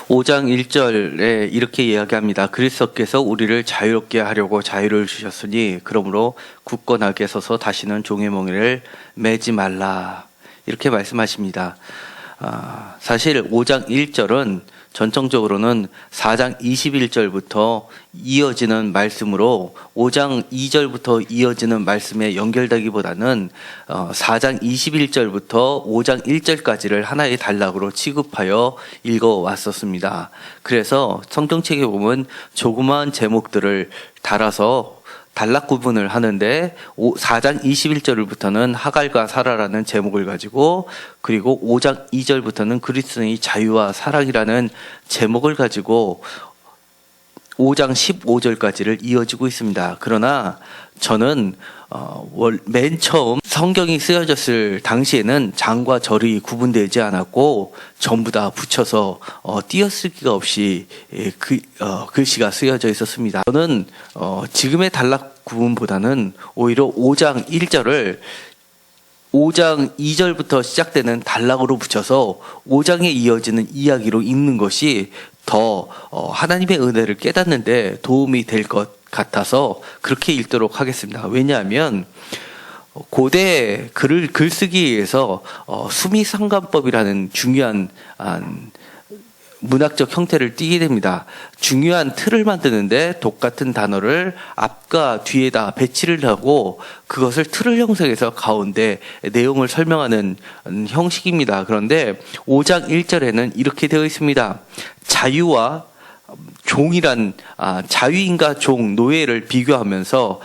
5장 1절에 이렇게 이야기합니다. 그리스도께서 우리를 자유롭게 하려고 자유를 주셨으니 그러므로 굳건하게 서서 다시는 종의 멍에를 매지 말라. 이렇게 말씀하십니다. 사실 5장 1절은 전통적으로는 4장 21절부터 이어지는 말씀으로 5장 2절부터 이어지는 말씀에 연결되기보다는 4장 21절부터 5장 1절까지를 하나의 단락으로 취급하여 읽어왔었습니다. 그래서 성경책에 보면 조그마한 제목들을 달아서 단락 구분을 하는데 4장 21절부터는 하갈과 사라라는 제목을 가지고, 그리고 5장 2절부터는 그리스도의 자유와 사랑이라는 제목을 가지고 5장 15절까지를 이어지고 있습니다. 그러나 저는 맨 처음 성경이 쓰여졌을 당시에는 장과 절이 구분되지 않았고 전부 다 붙여서 띄어쓰기가 없이 글씨가 쓰여져 있었습니다. 저는 지금의 단락 구분보다는 오히려 5장 1절을 5장 2절부터 시작되는 단락으로 붙여서 5장에 이어지는 이야기로 읽는 것이 더 하나님의 은혜를 깨닫는데 도움이 될 것 같아서 그렇게 읽도록 하겠습니다. 왜냐하면 고대 글쓰기에서 수미상관법이라는 중요한 문학적 형태를 띠게 됩니다. 중요한 틀을 만드는데 똑같은 단어를 앞과 뒤에다 배치를 하고 그것을 틀을 형성해서 가운데 내용을 설명하는 형식입니다. 그런데 5장 1절에는 이렇게 되어 있습니다. 자유와 종이란 자유인과 종, 노예를 비교하면서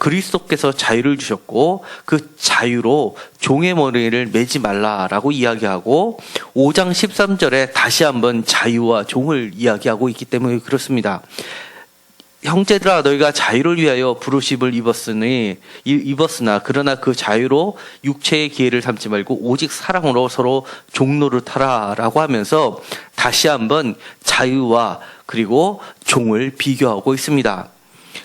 그리스도께서 자유를 주셨고 그 자유로 종의 머리를 매지 말라라고 이야기하고 5장 13절에 다시 한번 자유와 종을 이야기하고 있기 때문에 그렇습니다. 형제들아 너희가 자유를 위하여 부르심을 입었으나 그러나 그 자유로 육체의 기회를 삼지 말고 오직 사랑으로 서로 종노릇하라라고 하면서 다시 한번 자유와 그리고 종을 비교하고 있습니다.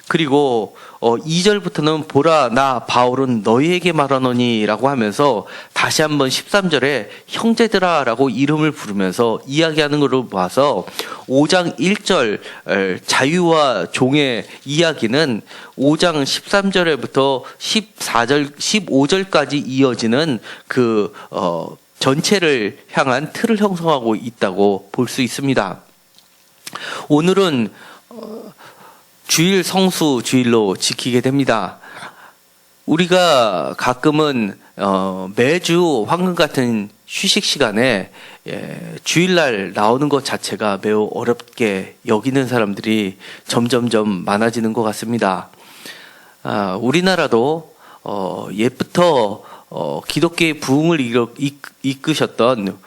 그리고 2절부터는 보라 나 바울은 너희에게 말하노니 라고 하면서 다시 한번 13절에 형제들아 라고 이름을 부르면서 이야기하는 것을 봐서 5장 1절 자유와 종의 이야기는 5장 13절에부터 14절 15절까지 이어지는 그 전체를 향한 틀을 형성하고 있다고 볼 수 있습니다. 오늘은 주일 성수 주일로 지키게 됩니다. 우리가 가끔은 매주 황금 같은 휴식 시간에 주일날 나오는 것 자체가 매우 어렵게 여기는 사람들이 점점점 많아지는 것 같습니다. 우리나라도 옛부터 기독교의 부흥을 이끄셨던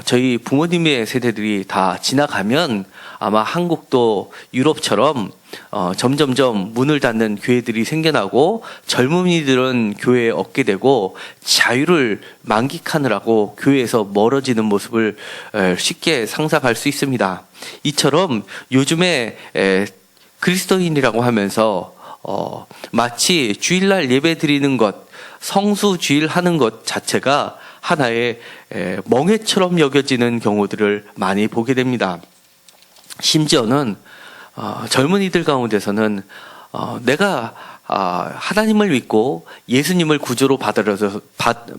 저희 부모님의 세대들이 다 지나가면 아마 한국도 유럽처럼 점점점 문을 닫는 교회들이 생겨나고 젊은이들은 교회에 얻게 되고 자유를 만끽하느라고 교회에서 멀어지는 모습을 쉽게 상상할 수 있습니다. 이처럼 요즘에 그리스도인이라고 하면서 마치 주일날 예배 드리는 것, 성수 주일 하는 것 자체가 하나의 멍해처럼 여겨지는 경우들을 많이 보게 됩니다. 심지어는 젊은이들 가운데서는 내가 하나님을 믿고 예수님을 구주로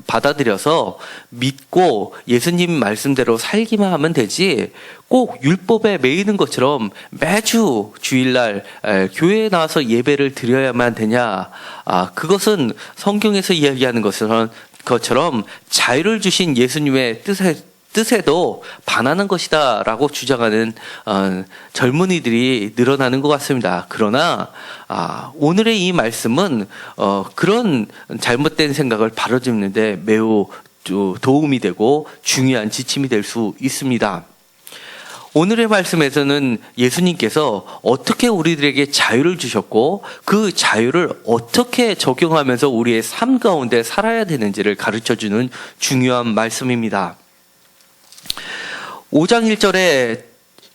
받아들여서 믿고 예수님 말씀대로 살기만 하면 되지 꼭 율법에 매이는 것처럼 매주 주일날 교회에 나와서 예배를 드려야만 되냐. 그것은 성경에서 이야기하는 것처럼 자유를 주신 예수님의 뜻에도 반하는 것이다 라고 주장하는 젊은이들이 늘어나는 것 같습니다. 그러나 오늘의 이 말씀은 그런 잘못된 생각을 바로잡는 데 매우 도움이 되고 중요한 지침이 될 수 있습니다. 오늘의 말씀에서는 예수님께서 어떻게 우리들에게 자유를 주셨고 그 자유를 어떻게 적용하면서 우리의 삶 가운데 살아야 되는지를 가르쳐주는 중요한 말씀입니다. 5장 1절에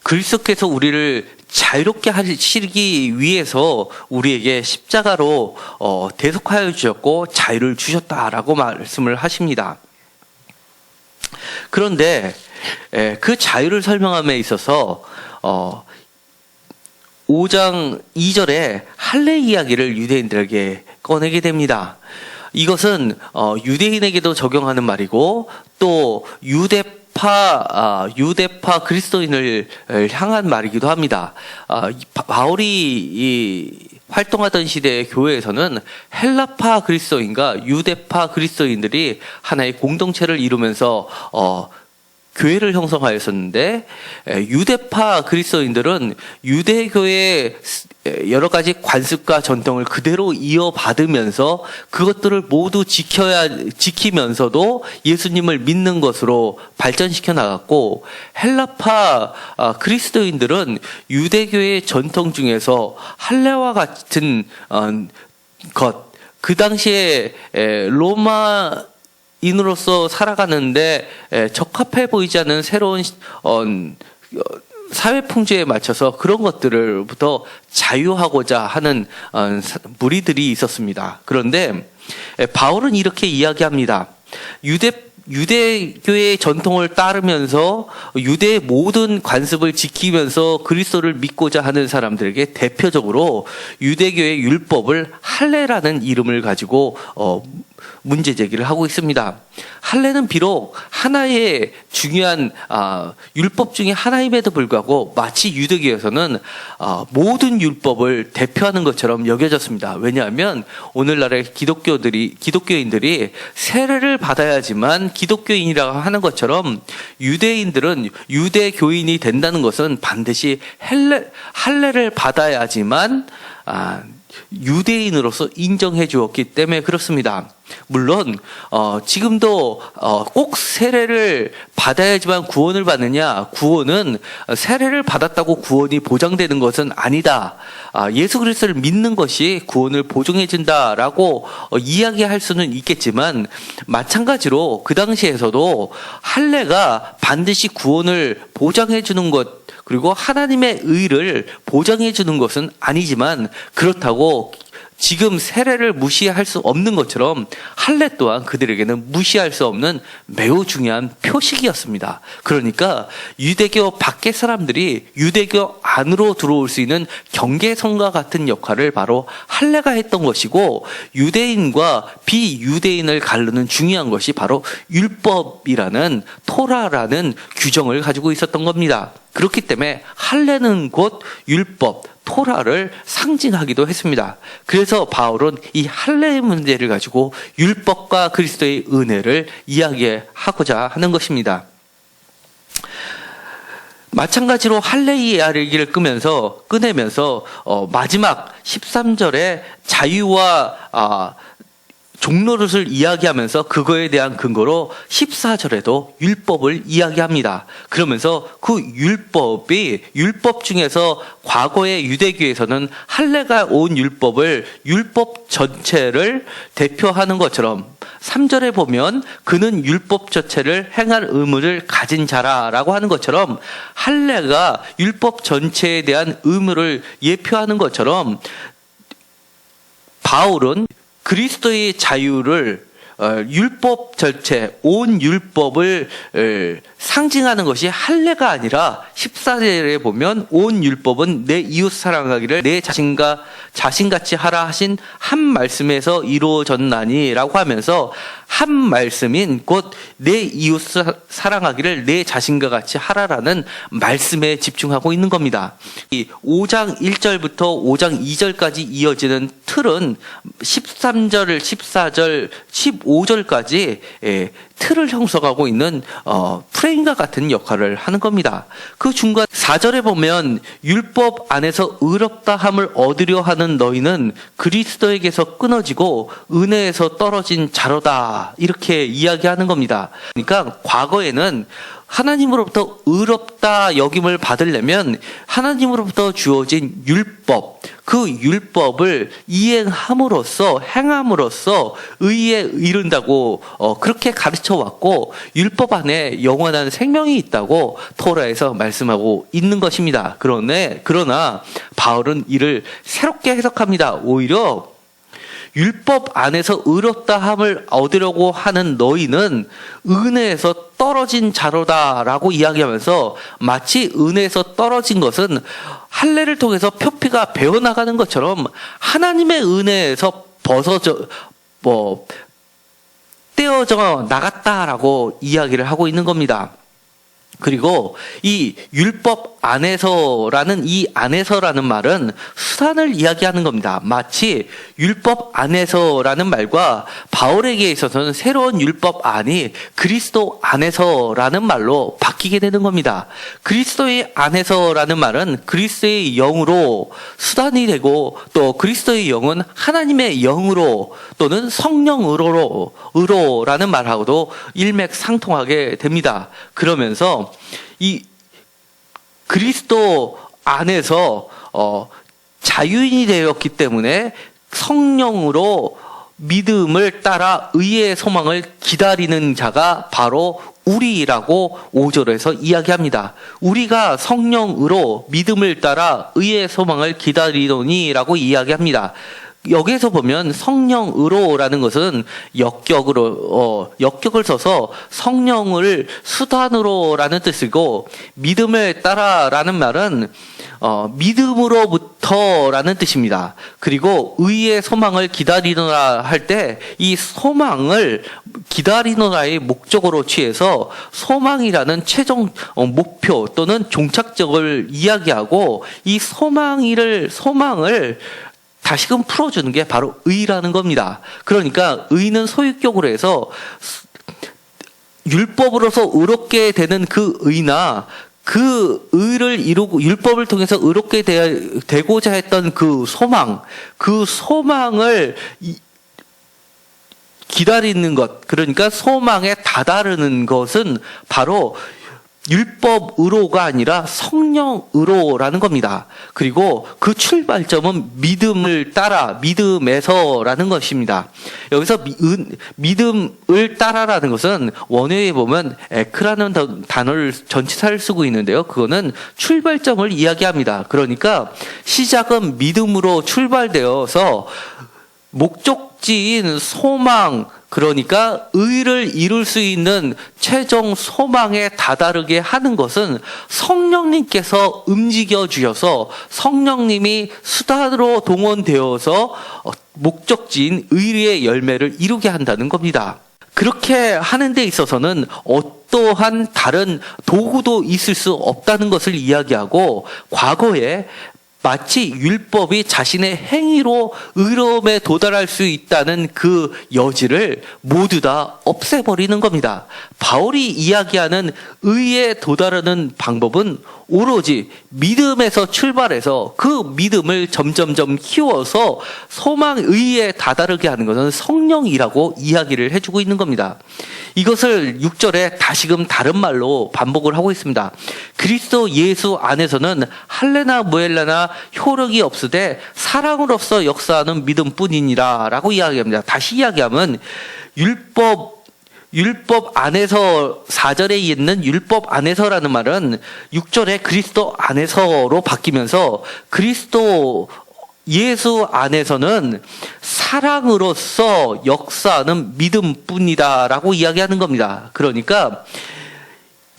그리스도께서 우리를 자유롭게 하시기 위해서 우리에게 십자가로 대속하여 주셨고 자유를 주셨다라고 말씀을 하십니다. 그런데 그 자유를 설명함에 있어서 5장 2절에 할례 이야기를 유대인들에게 꺼내게 됩니다. 이것은 유대인에게도 적용하는 말이고 또 유대파 그리스도인을 향한 말이기도 합니다. 바울이 활동하던 시대의 교회에서는 헬라파 그리스도인과 유대파 그리스도인들이 하나의 공동체를 이루면서 교회를 형성하였었는데, 유대파 그리스도인들은 유대교의 여러 가지 관습과 전통을 그대로 이어받으면서 그것들을 모두 지키면서도 예수님을 믿는 것으로 발전시켜 나갔고, 헬라파 그리스도인들은 유대교의 전통 중에서 할례와 같은 그 당시에 로마 인으로서 살아가는데 적합해 보이지 않는 새로운 사회 풍조에 맞춰서 그런 것들을부터 자유하고자 하는 무리들이 있었습니다. 그런데 바울은 이렇게 이야기합니다. 유대교의 전통을 따르면서 유대의 모든 관습을 지키면서 그리스도를 믿고자 하는 사람들에게 대표적으로 유대교의 율법을 할례라는 이름을 가지고 문제 제기를 하고 있습니다. 할례는 비록 하나의 중요한 율법 중에 하나임에도 불구하고 마치 유대교에서는 모든 율법을 대표하는 것처럼 여겨졌습니다. 왜냐하면 오늘날의 기독교인들이 세례를 받아야지만 기독교인이라고 하는 것처럼 유대인들은 유대교인이 된다는 것은 반드시 할례를 받아야지만 유대인으로서 인정해 주었기 때문에 그렇습니다. 물론 지금도 꼭 세례를 받아야지만 구원을 받느냐, 구원은 세례를 받았다고 구원이 보장되는 것은 아니다. 예수 그리스도를 믿는 것이 구원을 보증해 준다라고 이야기할 수는 있겠지만, 마찬가지로 그 당시에서도 할례가 반드시 구원을 보장해 주는 것, 그리고 하나님의 의를 보장해 주는 것은 아니지만, 그렇다고 지금 세례를 무시할 수 없는 것처럼 할례 또한 그들에게는 무시할 수 없는 매우 중요한 표식이었습니다. 그러니까 유대교 밖의 사람들이 유대교 안으로 들어올 수 있는 경계선과 같은 역할을 바로 할례가 했던 것이고, 유대인과 비유대인을 가르는 중요한 것이 바로 율법이라는 토라라는 규정을 가지고 있었던 겁니다. 그렇기 때문에 할례는 곧 율법, 토라를 상징하기도 했습니다. 그래서 바울은 이 할례의 문제를 가지고 율법과 그리스도의 은혜를 이야기하고자 하는 것입니다. 마찬가지로 할례 이야기를 꺼내면서 마지막 13절에 자유와 종노릇을 이야기하면서 그거에 대한 근거로 14절에도 율법을 이야기합니다. 그러면서 그 율법 중에서 과거의 유대교에서는 할례가 온 율법 전체를 대표하는 것처럼 3절에 보면 그는 율법 전체를 행할 의무를 가진 자라라고 하는 것처럼, 할례가 율법 전체에 대한 의무를 예표하는 것처럼 바울은 그리스도의 자유를 율법 전체, 온 율법을 상징하는 것이 할례가 아니라 14절에 보면 온 율법은 내 이웃 사랑하기를 내 자신같이 하라 하신 한 말씀에서 이루어졌나니 라고 하면서 한 말씀인 곧 내 이웃 사랑하기를 내 자신과 같이 하라라는 말씀에 집중하고 있는 겁니다. 이 5장 1절부터 5장 2절까지 이어지는 틀은 13절, 14절, 15절까지 틀을 형성하고 있는 프레임과 같은 역할을 하는 겁니다. 그 중간 4절에 보면 율법 안에서 의롭다 함을 얻으려 하는 너희는 그리스도에게서 끊어지고 은혜에서 떨어진 자로다, 이렇게 이야기하는 겁니다. 그러니까 과거에는 하나님으로부터 의롭다 여김을 받으려면 하나님으로부터 주어진 율법, 그 율법을 이행함으로써, 행함으로써 의에 이른다고 그렇게 가르쳐 왔고, 율법 안에 영원한 생명이 있다고 토라에서 말씀하고 있는 것입니다. 그러나 바울은 이를 새롭게 해석합니다. 오히려 율법 안에서 의롭다 함을 얻으려고 하는 너희는 은혜에서 떨어진 자로다라고 이야기하면서 마치 은혜에서 떨어진 것은 할례를 통해서 표피가 배어나가는 것처럼 하나님의 은혜에서 떼어져 나갔다라고 이야기를 하고 있는 겁니다. 그리고 이 율법 안에서라는 이 안에서라는 말은 수단을 이야기하는 겁니다. 마치 율법 안에서라는 말과 바울에게 있어서는 새로운 율법 안이 그리스도 안에서라는 말로 바뀌게 되는 겁니다. 그리스도의 안에서라는 말은 그리스도의 영으로 수단이 되고 또 그리스도의 영은 하나님의 영으로 또는 성령으로라는 말하고도 일맥상통하게 됩니다. 그러면서 이 그리스도 안에서 자유인이 되었기 때문에 성령으로 믿음을 따라 의의 소망을 기다리는 자가 바로 우리라고 5절에서 이야기합니다. 우리가 성령으로 믿음을 따라 의의 소망을 기다리노니라고 이야기합니다. 여기에서 보면 성령으로라는 것은 역격을 써서 성령을 수단으로라는 뜻이고, 믿음을 따라라는 말은 믿음으로부터라는 뜻입니다. 그리고 의의 소망을 기다리노라 할 때 이 소망을 기다리노라의 목적으로 취해서 소망이라는 최종 목표 또는 종착적을 이야기하고, 이 소망을 다시금 풀어주는 게 바로 의라는 겁니다. 그러니까 의는 소유격으로 해서 율법으로서 의롭게 되는 그 의나 그 의를 이루고 율법을 통해서 의롭게 되고자 했던 그 소망을 기다리는 것, 그러니까 소망에 다다르는 것은 바로 율법으로가 아니라 성령으로라는 겁니다. 그리고 그 출발점은 믿음을 따라, 믿음에서라는 것입니다. 여기서 믿음을 따라라는 것은 원어에 보면 에크라는 단어를 전치사를 쓰고 있는데요. 그거는 출발점을 이야기합니다. 그러니까 시작은 믿음으로 출발되어서 목적지인 소망, 그러니까 의를 이룰 수 있는 최종 소망에 다다르게 하는 것은 성령님께서 움직여 주셔서 성령님이 수단으로 동원되어서 목적지인 의의 열매를 이루게 한다는 겁니다. 그렇게 하는 데 있어서는 어떠한 다른 도구도 있을 수 없다는 것을 이야기하고, 과거에 마치 율법이 자신의 행위로 의로움에 도달할 수 있다는 그 여지를 모두 다 없애버리는 겁니다. 바울이 이야기하는 의에 도달하는 방법은 오로지 믿음에서 출발해서 그 믿음을 점점점 키워서 소망 의에 다다르게 하는 것은 성령이라고 이야기를 해주고 있는 겁니다. 이것을 6절에 다시금 다른 말로 반복을 하고 있습니다. 그리스도 예수 안에서는 할례나 무할례나 효력이 없으되 사랑으로서 역사하는 믿음뿐이니라 라고 이야기합니다. 다시 이야기하면 율법 안에서, 4절에 있는 율법 안에서라는 말은 6절에 그리스도 안에서로 바뀌면서 그리스도 예수 안에서는 사랑으로서 역사하는 믿음뿐이다 라고 이야기하는 겁니다. 그러니까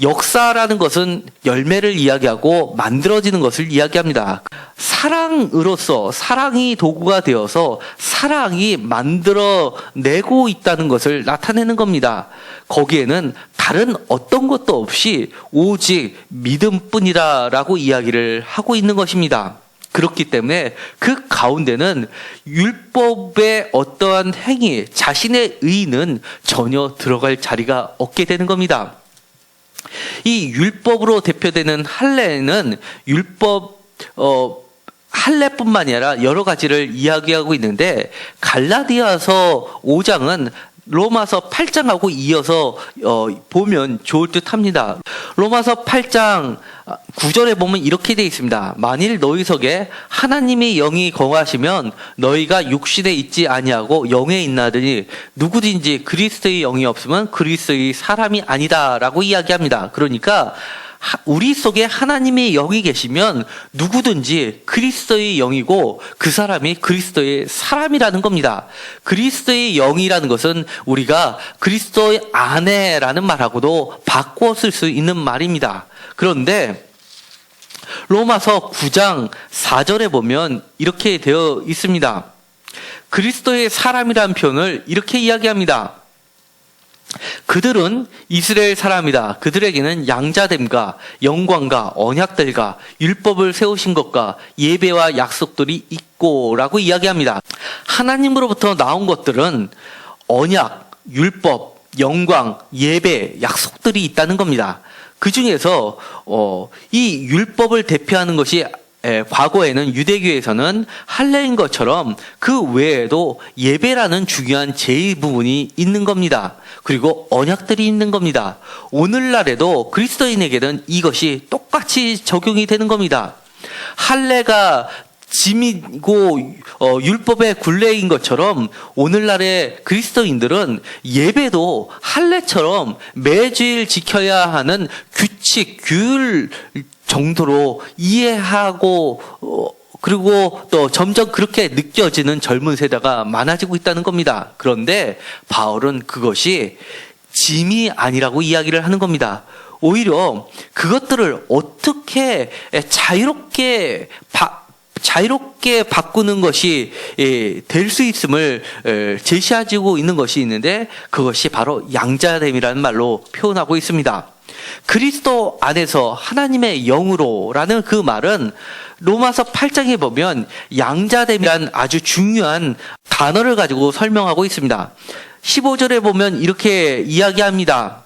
역사라는 것은 열매를 이야기하고 만들어지는 것을 이야기합니다. 사랑으로서, 사랑이 도구가 되어서 사랑이 만들어내고 있다는 것을 나타내는 겁니다. 거기에는 다른 어떤 것도 없이 오직 믿음뿐이다라고 이야기를 하고 있는 것입니다. 그렇기 때문에 그 가운데는 율법의 어떠한 행위, 자신의 의는 전혀 들어갈 자리가 없게 되는 겁니다. 이 율법으로 대표되는 할례는 할례뿐만이 아니라 여러 가지를 이야기하고 있는데, 갈라디아서 5장은 로마서 8장하고 이어서 보면 좋을 듯 합니다. 로마서 8장 9절에 보면 이렇게 되어 있습니다. 만일 너희 속에 하나님의 영이 거하시면 너희가 육신에 있지 아니하고 영에 있나더니 누구든지 그리스도의 영이 없으면 그리스도의 사람이 아니다 라고 이야기합니다. 그러니까 우리 속에 하나님의 영이 계시면 누구든지 그리스도의 영이고 그 사람이 그리스도의 사람이라는 겁니다. 그리스도의 영이라는 것은 우리가 그리스도의 아내라는 말하고도 바꿔 쓸 수 있는 말입니다. 그런데 로마서 9장 4절에 보면 이렇게 되어 있습니다. 그리스도의 사람이라는 표현을 이렇게 이야기합니다. 그들은 이스라엘 사람이다. 그들에게는 양자됨과 영광과 언약들과 율법을 세우신 것과 예배와 약속들이 있고 라고 이야기합니다. 하나님으로부터 나온 것들은 언약, 율법, 영광, 예배, 약속들이 있다는 겁니다. 그 중에서 이 율법을 대표하는 것이 과거에는 유대교에서는 할례인 것처럼 그 외에도 예배라는 중요한 제일 부분이 있는 겁니다. 그리고 언약들이 있는 겁니다. 오늘날에도 그리스도인에게는 이것이 똑같이 적용이 되는 겁니다. 할례가 짐이고 율법의 굴레인 것처럼 오늘날의 그리스도인들은 예배도 할례처럼 매주일 지켜야 하는 규칙, 규율 정도로 이해하고 그리고 또 점점 그렇게 느껴지는 젊은 세대가 많아지고 있다는 겁니다. 그런데 바울은 그것이 짐이 아니라고 이야기를 하는 겁니다. 오히려 그것들을 어떻게 자유롭게 바꾸는 것이 될 수 있음을 제시하고 있는 것이 있는데 그것이 바로 양자됨이라는 말로 표현하고 있습니다. 그리스도 안에서 하나님의 영으로라는 그 말은 로마서 8장에 보면 양자됨이란 아주 중요한 단어를 가지고 설명하고 있습니다. 15절에 보면 이렇게 이야기합니다.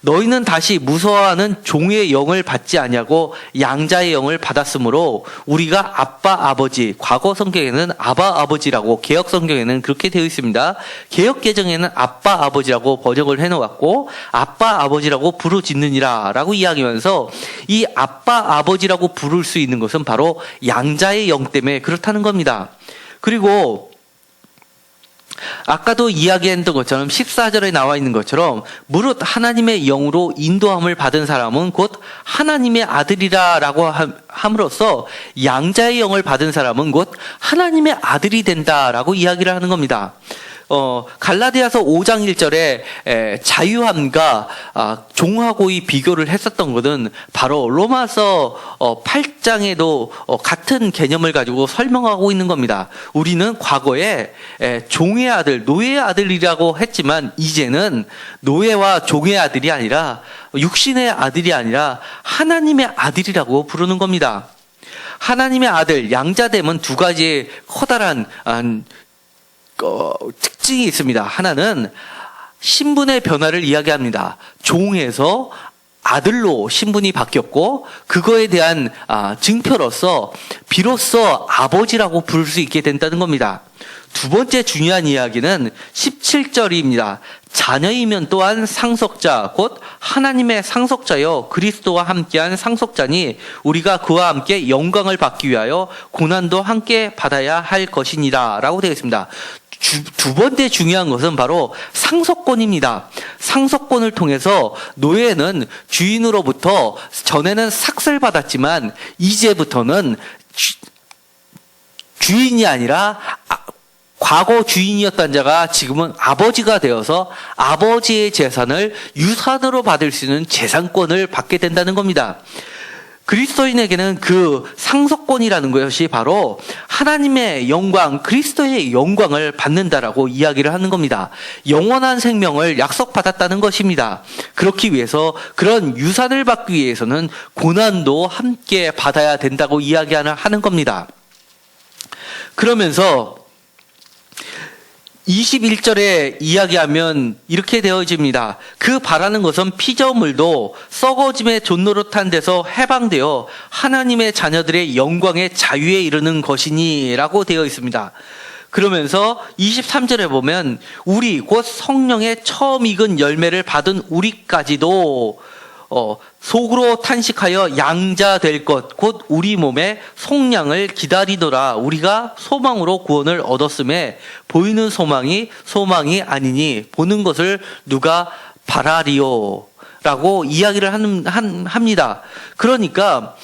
너희는 다시 무서워하는 종의 영을 받지 아니하고 양자의 영을 받았으므로 우리가 아빠 아버지, 과거 성경에는 아바 아버지라고, 개역 성경에는 그렇게 되어 있습니다. 개역 개정에는 아빠 아버지라고 번역을 해놓았고 아빠 아버지라고 부르짖느니라 라고 이야기하면서 이 아빠 아버지라고 부를 수 있는 것은 바로 양자의 영 때문에 그렇다는 겁니다. 그리고 아까도 이야기했던 것처럼 14절에 나와 있는 것처럼 무릇 하나님의 영으로 인도함을 받은 사람은 곧 하나님의 아들이라 라고 함으로써 양자의 영을 받은 사람은 곧 하나님의 아들이 된다라고 이야기를 하는 겁니다. 갈라디아서 5장 1절에 자유함과 종하고의 비교를 했었던 것은 바로 로마서 8장에도 같은 개념을 가지고 설명하고 있는 겁니다. 우리는 과거에 종의 아들, 노예의 아들이라고 했지만 이제는 노예와 종의 아들이 아니라 육신의 아들이 아니라 하나님의 아들이라고 부르는 겁니다. 하나님의 아들, 양자됨은 두 가지의 커다란 특징이 있습니다. 하나는 신분의 변화를 이야기합니다. 종에서 아들로 신분이 바뀌었고 그거에 대한 증표로서 비로소 아버지라고 부를 수 있게 된다는 겁니다. 두 번째 중요한 이야기는 17절입니다. 자녀이면 또한 상속자 곧 하나님의 상속자여 그리스도와 함께한 상속자니 우리가 그와 함께 영광을 받기 위하여 고난도 함께 받아야 할 것이니라 라고 되어 있습니다. 두 번째 중요한 것은 바로 상속권입니다. 상속권을 통해서 노예는 주인으로부터 전에는 삭슬 받았지만 이제부터는 주인이 아니라 과거 주인이었던 자가 지금은 아버지가 되어서 아버지의 재산을 유산으로 받을 수 있는 재산권을 받게 된다는 겁니다. 그리스도인에게는 그 상속권이라는 것이 바로 하나님의 영광, 그리스도의 영광을 받는다라고 이야기를 하는 겁니다. 영원한 생명을 약속받았다는 것입니다. 그렇기 위해서 그런 유산을 받기 위해서는 고난도 함께 받아야 된다고 이야기하는 겁니다. 그러면서 21절에 이야기하면 이렇게 되어집니다. 그 바라는 것은 피조물도 썩어짐의 존노릇한 데서 해방되어 하나님의 자녀들의 영광의 자유에 이르는 것이니 라고 되어 있습니다. 그러면서 23절에 보면 우리 곧 성령의 처음 익은 열매를 받은 우리까지도 속으로 탄식하여 양자 될 것 곧 우리 몸의 속량을 기다리더라. 우리가 소망으로 구원을 얻었음에 보이는 소망이 아니니 보는 것을 누가 바라리요 라고 이야기를 합니다. 그러니까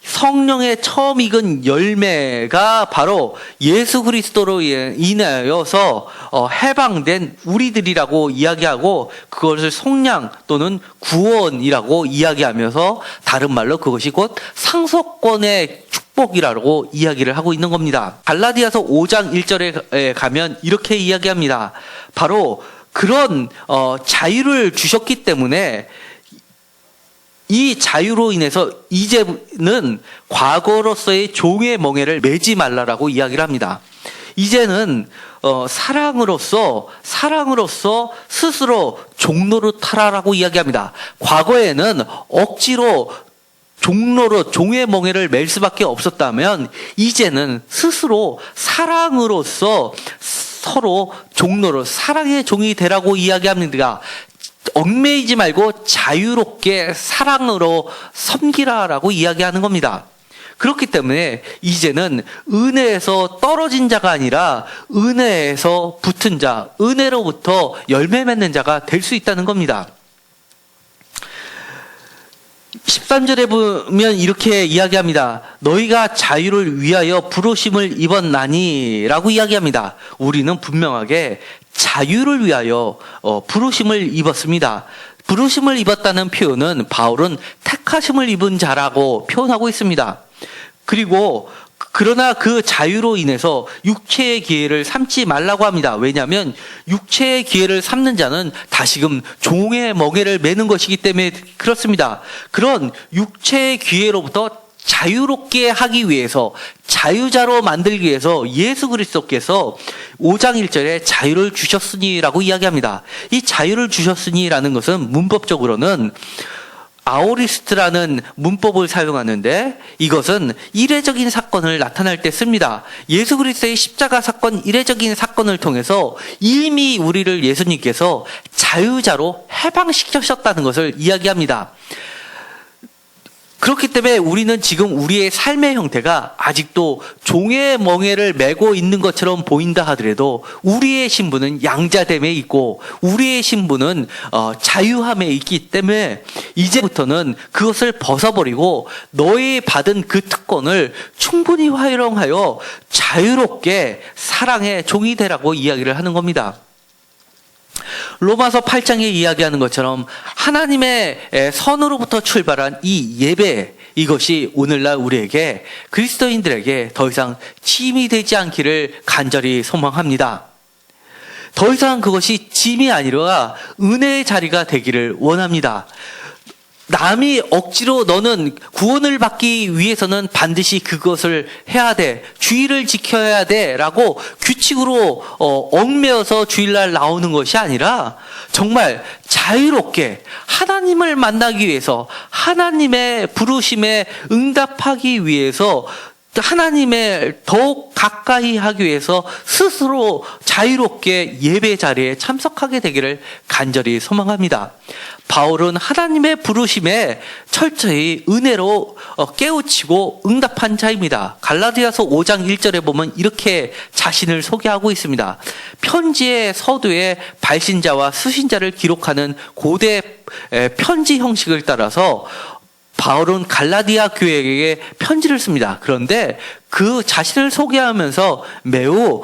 성령의 처음 익은 열매가 바로 예수 그리스도로 인하여서 해방된 우리들이라고 이야기하고, 그것을 속량 또는 구원이라고 이야기하면서 다른 말로 그것이 곧 상속권의 축복이라고 이야기를 하고 있는 겁니다. 갈라디아서 5장 1절에 가면 이렇게 이야기합니다. 바로 그런 자유를 주셨기 때문에 이 자유로 인해서 이제는 과거로서의 종의 멍에를 매지 말라라고 이야기를 합니다. 이제는 사랑으로서 스스로 종노릇하라라고 이야기합니다. 과거에는 억지로 종의 멍에를 맬 수밖에 없었다면, 이제는 스스로 사랑으로서 서로 종노릇, 사랑의 종이 되라고 이야기합니다. 얽매이지 말고 자유롭게 사랑으로 섬기라라고 이야기하는 겁니다. 그렇기 때문에 이제는 은혜에서 떨어진 자가 아니라 은혜에서 붙은 자, 은혜로부터 열매 맺는 자가 될 수 있다는 겁니다. 13절에 보면 이렇게 이야기합니다. 너희가 자유를 위하여 부르심을 입었나니 라고 이야기합니다. 우리는 분명하게 자유를 위하여 부르심을 입었습니다. 부르심을 입었다는 표현은 바울은 택하심을 입은 자라고 표현하고 있습니다. 그리고 그러나 그 자유로 인해서 육체의 기회를 삼지 말라고 합니다. 왜냐하면 육체의 기회를 삼는 자는 다시금 종의 멍에를 매는 것이기 때문에 그렇습니다. 그런 육체의 기회로부터 자유롭게 하기 위해서, 자유자로 만들기 위해서 예수 그리스도께서 5장 1절에 자유를 주셨으니라고 이야기합니다. 이 자유를 주셨으니라는 것은 문법적으로는 아오리스트라는 문법을 사용하는데, 이것은 이례적인 사건을 나타낼 때 씁니다. 예수 그리스도의 십자가 사건, 이례적인 사건을 통해서 이미 우리를 예수님께서 자유자로 해방시키셨다는 것을 이야기합니다. 그렇기 때문에 우리는 지금 우리의 삶의 형태가 아직도 종의 멍에를 메고 있는 것처럼 보인다 하더라도 우리의 신분은 양자됨에 있고 우리의 신분은 자유함에 있기 때문에 이제부터는 그것을 벗어버리고 너희 받은 그 특권을 충분히 활용하여 자유롭게 사랑의 종이 되라고 이야기를 하는 겁니다. 로마서 8장에 이야기하는 것처럼 하나님의 선으로부터 출발한 이 예배, 이것이 오늘날 우리에게, 그리스도인들에게 더 이상 짐이 되지 않기를 간절히 소망합니다. 더 이상 그것이 짐이 아니라 은혜의 자리가 되기를 원합니다. 남이 억지로 너는 구원을 받기 위해서는 반드시 그것을 해야 돼, 주의를 지켜야 돼 라고 규칙으로 얽매여서 주일날 나오는 것이 아니라 정말 자유롭게 하나님을 만나기 위해서, 하나님의 부르심에 응답하기 위해서, 하나님의 더욱 가까이 하기 위해서 스스로 자유롭게 예배 자리에 참석하게 되기를 간절히 소망합니다. 바울은 하나님의 부르심에 철저히 은혜로 깨우치고 응답한 자입니다. 갈라디아서 5장 1절에 보면 이렇게 자신을 소개하고 있습니다. 편지의 서두에 발신자와 수신자를 기록하는 고대 편지 형식을 따라서 바울은 갈라디아 교회에게 편지를 씁니다. 그런데 그 자신을 소개하면서 매우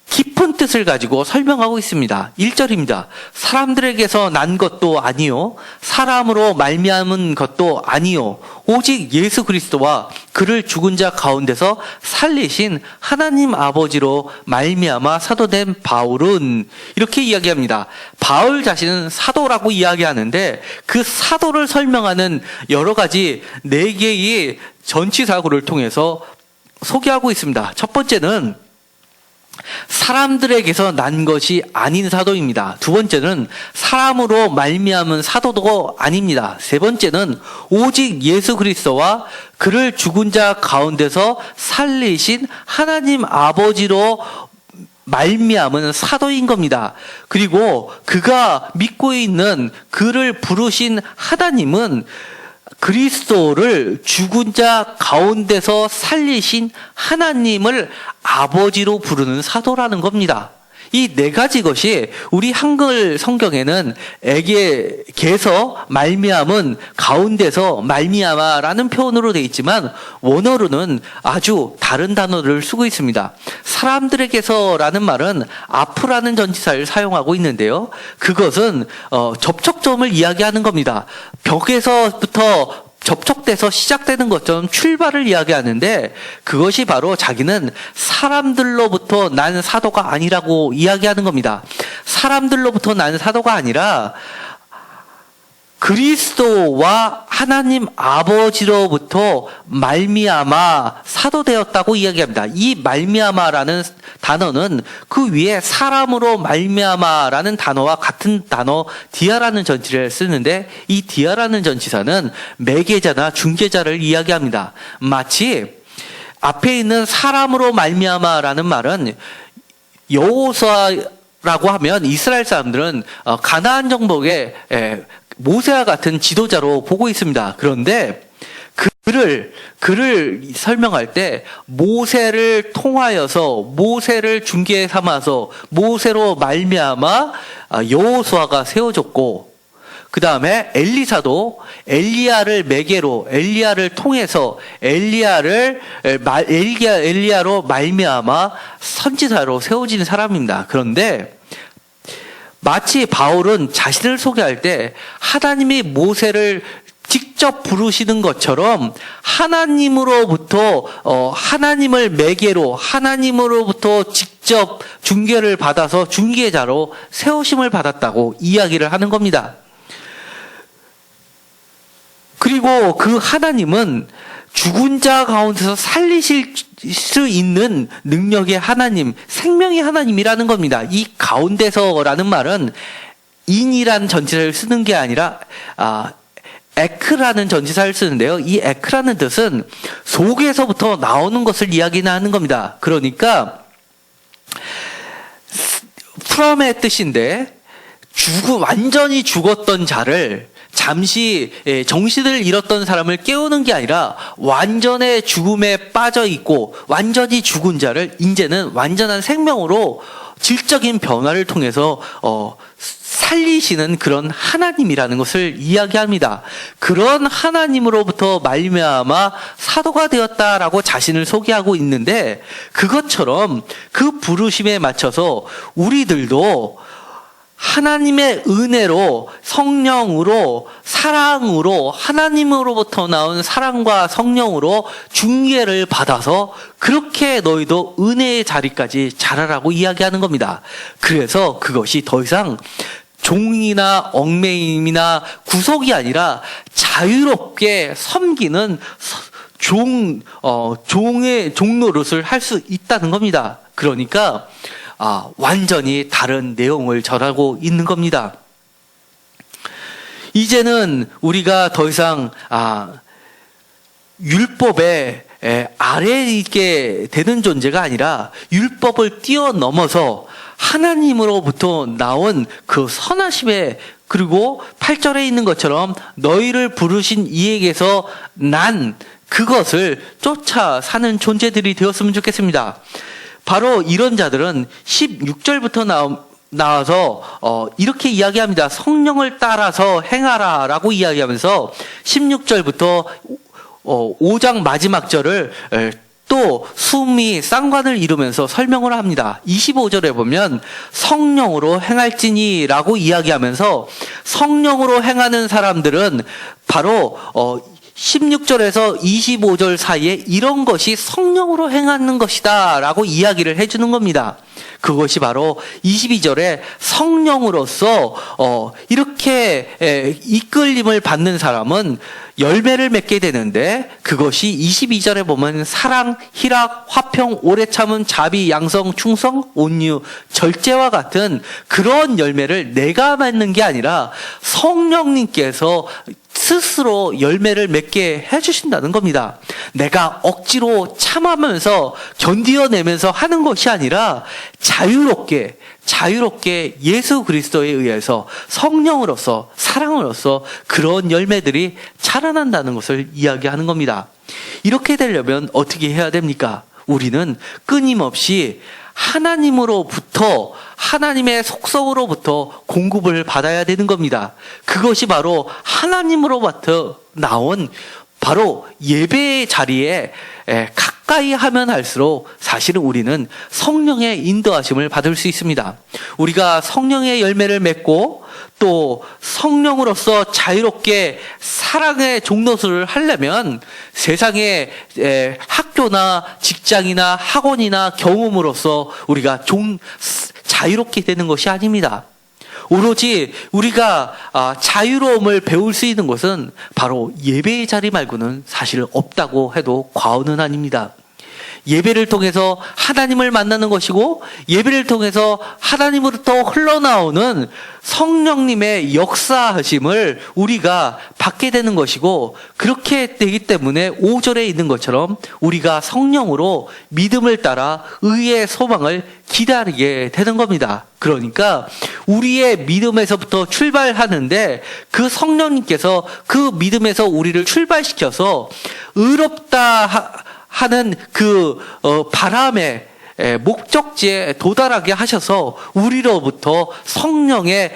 깊은 뜻을 가지고 설명하고 있습니다. 1절입니다. 사람들에게서 난 것도 아니요, 사람으로 말미암은 것도 아니요, 오직 예수 그리스도와 그를 죽은 자 가운데서 살리신 하나님 아버지로 말미암아 사도된 바울은, 이렇게 이야기합니다. 바울 자신은 사도라고 이야기하는데 그 사도를 설명하는 여러 가지 4개의 전치사구를 통해서 소개하고 있습니다. 첫 번째는 사람들에게서 난 것이 아닌 사도입니다. 두 번째는 사람으로 말미암은 사도도 아닙니다. 세 번째는 오직 예수 그리스도와 그를 죽은 자 가운데서 살리신 하나님 아버지로 말미암은 사도인 겁니다. 그리고 그가 믿고 있는 그를 부르신 하나님은 그리스도를 죽은 자 가운데서 살리신 하나님을 아버지로 부르는 사도라는 겁니다. 이 네 가지 것이 우리 한글 성경에는 에게서 말미암은 가운데서 말미암아라는 표현으로 되어 있지만 원어로는 아주 다른 단어를 쓰고 있습니다. 사람들에게서라는 말은 앞이라는 전치사를 사용하고 있는데요. 그것은 접촉점을 이야기하는 겁니다. 벽에서부터 접촉돼서 시작되는 것처럼 출발을 이야기하는데 그것이 바로 자기는 사람들로부터 난 사도가 아니라고 이야기하는 겁니다. 사람들로부터 난 사도가 아니라 그리스도와 하나님 아버지로부터 말미암아 사도되었다고 이야기합니다. 이 말미암아라는 단어는 그 위에 사람으로 말미암아라는 단어와 같은 단어 디아라는 전치를 쓰는데 이 디아라는 전치사는 매개자나 중개자를 이야기합니다. 마치 앞에 있는 사람으로 말미암아라는 말은 여호수아라고 하면 이스라엘 사람들은 가나안 정복의 모세와 같은 지도자로 보고 있습니다. 그런데 그를 설명할 때 모세를 통하여서 모세를 중개 삼아서 모세로 말미암아 여호수아가 세워졌고 그 다음에 엘리사도 엘리야를 매개로 엘리야를 통해서 엘리야로 말미암아 선지자로 세워진 사람입니다. 그런데 마치 바울은 자신을 소개할 때 하나님이 모세를 직접 부르시는 것처럼 하나님으로부터 하나님을 매개로 하나님으로부터 직접 중개를 받아서 중개자로 세우심을 받았다고 이야기를 하는 겁니다. 그리고 그 하나님은 죽은 자 가운데서 살리실 수 있는 능력의 하나님, 생명의 하나님이라는 겁니다. 이 가운데서라는 말은 인이란 전치사를 쓰는 게 아니라 에크라는 전치사를 쓰는데요. 이 에크라는 뜻은 속에서부터 나오는 것을 이야기하는 겁니다. 그러니까 프롬의 뜻인데 완전히 죽었던 자를 잠시 정신을 잃었던 사람을 깨우는 게 아니라 완전의 죽음에 빠져 있고 완전히 죽은 자를 이제는 완전한 생명으로 질적인 변화를 통해서 살리시는 그런 하나님이라는 것을 이야기합니다. 그런 하나님으로부터 말미암아 사도가 되었다라고 자신을 소개하고 있는데 그것처럼 그 부르심에 맞춰서 우리들도 하나님의 은혜로 성령으로 사랑으로 하나님으로부터 나온 사랑과 성령으로 중개를 받아서 그렇게 너희도 은혜의 자리까지 자라라고 이야기하는 겁니다. 그래서 그것이 더 이상 종이나 얽매임이나 구속이 아니라 자유롭게 섬기는 종의 노릇을 할 수 있다는 겁니다. 그러니까 완전히 다른 내용을 전하고 있는 겁니다. 이제는 우리가 더 이상 율법의 아래에 있게 되는 존재가 아니라 율법을 뛰어넘어서 하나님으로부터 나온 그 선하심에 그리고 8절에 있는 것처럼 너희를 부르신 이에게서 난 그것을 쫓아 사는 존재들이 되었으면 좋겠습니다. 바로 이런 자들은 16절부터 나와서 이렇게 이야기합니다. 성령을 따라서 행하라 라고 이야기하면서 16절부터 5장 마지막 절을 또 숨이 쌍관을 이루면서 설명을 합니다. 25절에 보면 성령으로 행할지니 라고 이야기하면서 성령으로 행하는 사람들은 바로 16절에서 25절 사이에 이런 것이 성령으로 행하는 것이다 라고 이야기를 해주는 겁니다. 그것이 바로 22절에 성령으로서 이렇게 이끌림을 받는 사람은 열매를 맺게 되는데 그것이 22절에 보면 사랑, 희락, 화평, 오래 참음, 자비, 양성, 충성, 온유, 절제와 같은 그런 열매를 내가 맺는 게 아니라 성령님께서 스스로 열매를 맺게 해주신다는 겁니다. 내가 억지로 참으면서 견디어내면서 하는 것이 아니라 자유롭게 예수 그리스도에 의해서 성령으로서 사랑으로서 그런 열매들이 자라난다는 것을 이야기하는 겁니다. 이렇게 되려면 어떻게 해야 됩니까? 우리는 끊임없이 하나님으로부터 하나님의 속성으로부터 공급을 받아야 되는 겁니다. 그것이 바로 하나님으로부터 나온 바로 예배의 자리에 가까이 하면 할수록 사실은 우리는 성령의 인도하심을 받을 수 있습니다. 우리가 성령의 열매를 맺고 또 성령으로서 자유롭게 사랑의 종노릇을 하려면 세상의 학교나 직장이나 학원이나 경험으로서 우리가 자유롭게 되는 것이 아닙니다. 오로지 우리가 자유로움을 배울 수 있는 것은 바로 예배의 자리 말고는 사실 없다고 해도 과언은 아닙니다. 예배를 통해서 하나님을 만나는 것이고 예배를 통해서 하나님으로부터 흘러나오는 성령님의 역사하심을 우리가 받게 되는 것이고 그렇게 되기 때문에 5절에 있는 것처럼 우리가 성령으로 믿음을 따라 의의 소망을 기다리게 되는 겁니다. 그러니까 우리의 믿음에서부터 출발하는데 그 성령님께서 그 믿음에서 우리를 출발시켜서 의롭다 하는 그 바람의 목적지에 도달하게 하셔서 우리로부터 성령의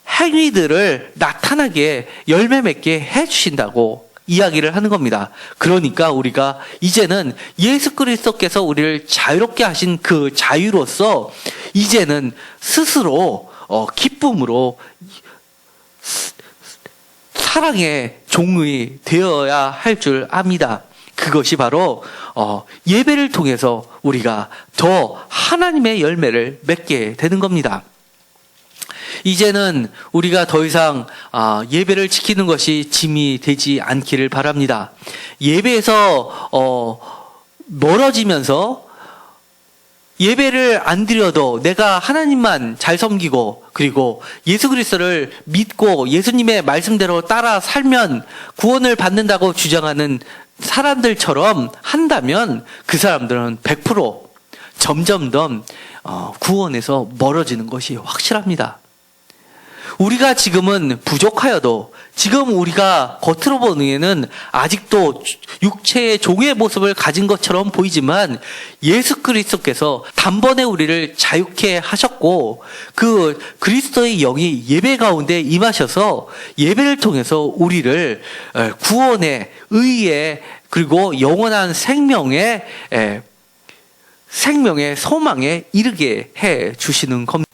행위들을 나타나게 열매 맺게 해주신다고 이야기를 하는 겁니다. 그러니까 우리가 이제는 예수 그리스도께서 우리를 자유롭게 하신 그 자유로서 이제는 스스로 기쁨으로 사랑의 종이 되어야 할 줄 압니다. 그것이 바로 예배를 통해서 우리가 더 하나님의 열매를 맺게 되는 겁니다. 이제는 우리가 더 이상 예배를 지키는 것이 짐이 되지 않기를 바랍니다. 예배에서 멀어지면서 예배를 안 드려도 내가 하나님만 잘 섬기고 그리고 예수 그리스도를 믿고 예수님의 말씀대로 따라 살면 구원을 받는다고 주장하는 사람들처럼 한다면 그 사람들은 100% 점점 더 구원에서 멀어지는 것이 확실합니다. 우리가 지금은 부족하여도 지금 우리가 겉으로 보기에는 아직도 육체의 종의 모습을 가진 것처럼 보이지만 예수 그리스도께서 단번에 우리를 자유케 하셨고 그 그리스도의 영이 예배 가운데 임하셔서 예배를 통해서 우리를 구원의 의의 그리고 영원한 생명의 소망에 이르게 해 주시는 겁니다.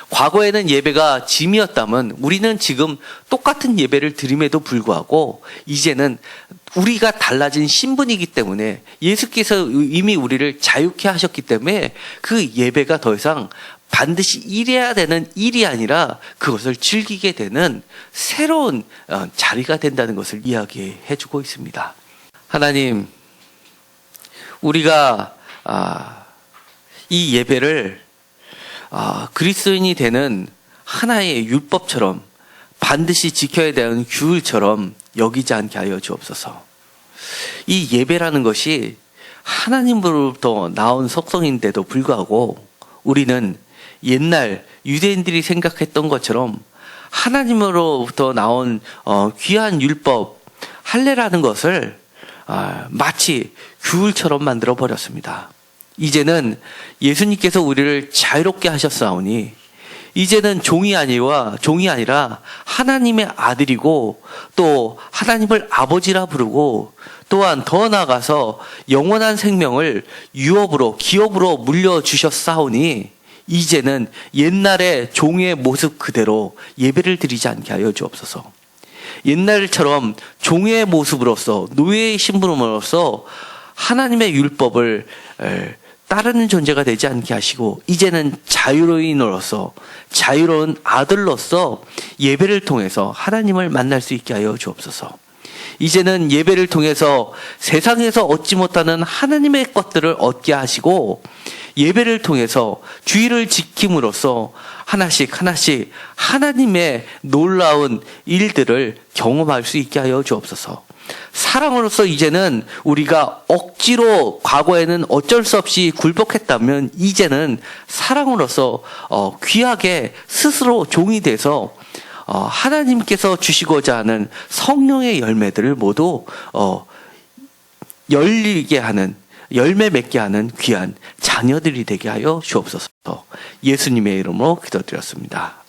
과거에는 예배가 짐이었다면 우리는 지금 똑같은 예배를 드림에도 불구하고 이제는 우리가 달라진 신분이기 때문에 예수께서 이미 우리를 자유케 하셨기 때문에 그 예배가 더 이상 반드시 이래야 되는 일이 아니라 그것을 즐기게 되는 새로운 자리가 된다는 것을 이야기해 주고 있습니다. 하나님, 우리가 이 예배를 그리스도인이 되는 하나의 율법처럼 반드시 지켜야 되는 규율처럼 여기지 않게 하여 주옵소서. 이 예배라는 것이 하나님으로부터 나온 속성인데도 불구하고 우리는 옛날 유대인들이 생각했던 것처럼 하나님으로부터 나온 귀한 율법 할례라는 것을 마치 규율처럼 만들어 버렸습니다. 이제는 예수님께서 우리를 자유롭게 하셨사오니 이제는 종이 아니라 하나님의 아들이고 또 하나님을 아버지라 부르고 또한 더 나아가서 영원한 생명을 기업으로 물려주셨사오니 이제는 옛날의 종의 모습 그대로 예배를 드리지 않게 하여 주옵소서. 옛날처럼 종의 모습으로서 노예의 신분으로서 하나님의 율법을 따르는 존재가 되지 않게 하시고 이제는 자유로운 아들로서 예배를 통해서 하나님을 만날 수 있게 하여 주옵소서. 이제는 예배를 통해서 세상에서 얻지 못하는 하나님의 것들을 얻게 하시고 예배를 통해서 주의를 지킴으로써 하나씩 하나님의 놀라운 일들을 경험할 수 있게 하여 주옵소서. 사랑으로서 이제는 우리가 억지로 과거에는 어쩔 수 없이 굴복했다면 이제는 사랑으로서 귀하게 스스로 종이 돼서 하나님께서 주시고자 하는 성령의 열매들을 모두 열리게 하는 열매 맺게 하는 귀한 자녀들이 되게 하여 주옵소서. 예수님의 이름으로 기도드렸습니다.